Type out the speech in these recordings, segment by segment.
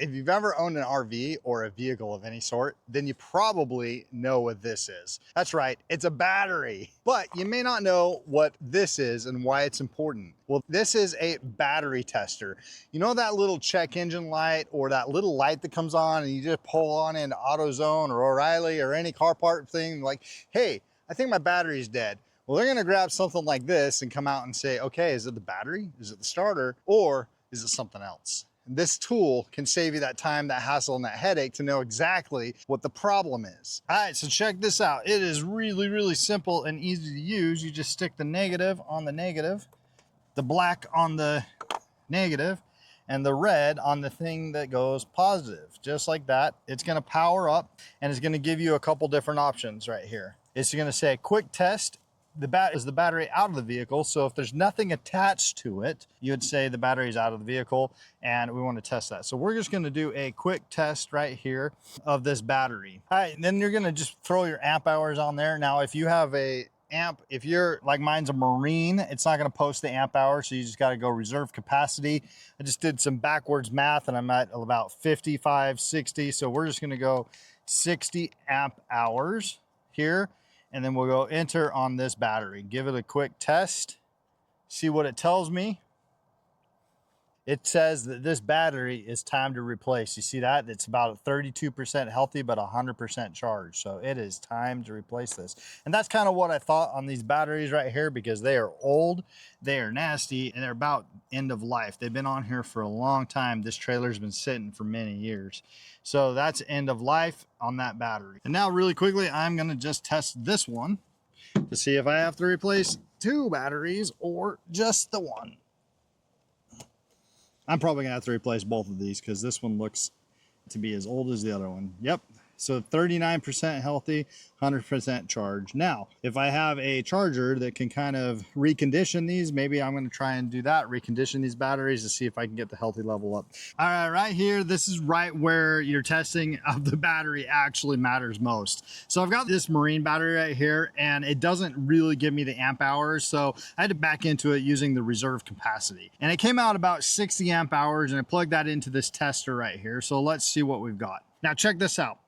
If you've ever owned an RV or a vehicle of any sort, then you probably know what this is. That's right, it's a battery. But you may not know what this is and why it's important. Well, this is a battery tester. You know that little check engine light or that little light that comes on and you just pull on into AutoZone or O'Reilly or any car part thing like, hey, I think my battery's dead. Well, they're gonna grab something like this and come out and say, okay, is it the battery? Is it the starter? Or is it something else? This tool can save you that time, that hassle, and that headache to know exactly what the problem is. All right, so check this out. It is really, really simple and easy to use. You just stick the negative on the negative, the black on the negative, and the red on the thing that goes positive. Just like that. It's gonna power up and it's gonna give you a couple different options right here. It's gonna say quick test. Is the battery out of the vehicle? So if there's nothing attached to it, you would say the battery is out of the vehicle and we want to test that. So we're just going to do a quick test right here of this battery. All right, and then you're going to just throw your amp hours on there. Now, if you have a amp, if you're like mine's a Marin, it's not going to post the amp hour, so you just got to go reserve capacity. I just did some backwards math and I'm at about 55, 60. So we're just going to go 60 amp hours here. And then we'll go enter on this battery, give it a quick test, see what it tells me. It says that this battery is time to replace. You see that? It's about 32% healthy, but 100% charged. So it is time to replace this. And that's kind of what I thought on these batteries right here, because they are old, they are nasty, and they're about end of life. They've been on here for a long time. This trailer's been sitting for many years. So that's end of life on that battery. And now really quickly, I'm gonna just test this one to see if I have to replace 2 batteries or just the one. I'm probably gonna have to replace both of these because this one looks to be as old as the other one. Yep, so 39% healthy, 100% charged. Now, if I have a charger that can kind of recondition these, maybe I'm gonna try and do that, recondition these batteries to see if I can get the healthy level up. All right, right here, this is right where your testing of the battery actually matters most. So I've got this Marin battery right here, and it doesn't really give me the amp hours, so I had to back into it using the reserve capacity. And it came out about 60 amp hours, and I plugged that into this tester right here. So let's see what we've got. Now check this out.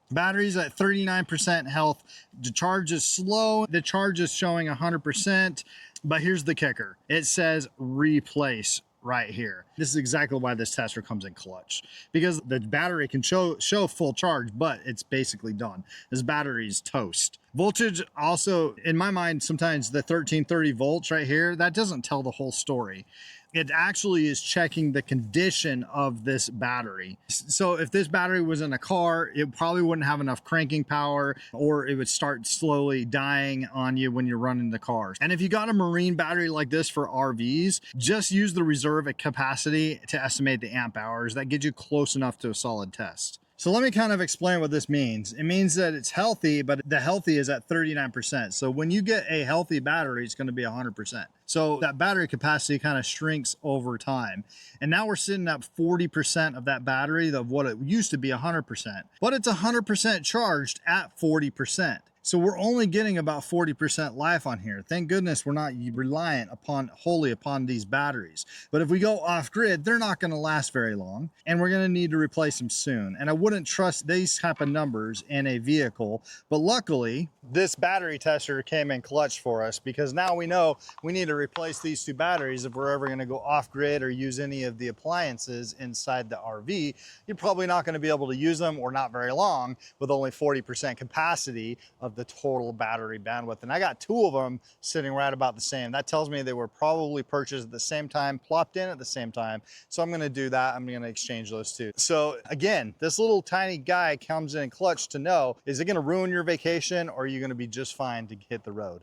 Batteries at 39% health. The charge is slow. The charge is showing 100%, but here's the kicker. It says replace right here. This is exactly why this tester comes in clutch, because the battery can show full charge, but it's basically done. This battery is toast. Voltage also, in my mind, sometimes the 1330 volts right here, that doesn't tell the whole story. It actually is checking the condition of this battery. So if this battery was in a car, it probably wouldn't have enough cranking power, or it would start slowly dying on you when you're running the car. And if you got a Marin battery like this for RVs, just use the reserve capacity to estimate the amp hours. That gets you close enough to a solid test. So let me kind of explain what this means. It means that it's healthy, but the healthy is at 39%. So when you get a healthy battery, it's going to be 100%. So that battery capacity kind of shrinks over time. And now we're sitting at 40% of that battery of what it used to be 100%, but it's 100% charged at 40%. So we're only getting about 40% life on here. Thank goodness we're not reliant wholly upon these batteries. But if we go off grid, they're not going to last very long, and we're going to need to replace them soon. And I wouldn't trust these type of numbers in a vehicle, but luckily this battery tester came in clutch for us, because now we know we need to replace these 2 batteries if we're ever going to go off grid or use any of the appliances inside the RV. You're probably not going to be able to use them, or not very long, with only 40% capacity of the total battery bandwidth. And I got 2 of them sitting right about the same. That tells me they were probably purchased at the same time, plopped in at the same time. So I'm going to do that. I'm going to exchange those 2. So again, this little tiny guy comes in clutch to know, is it going to ruin your vacation, or are you going to be just fine to hit the road?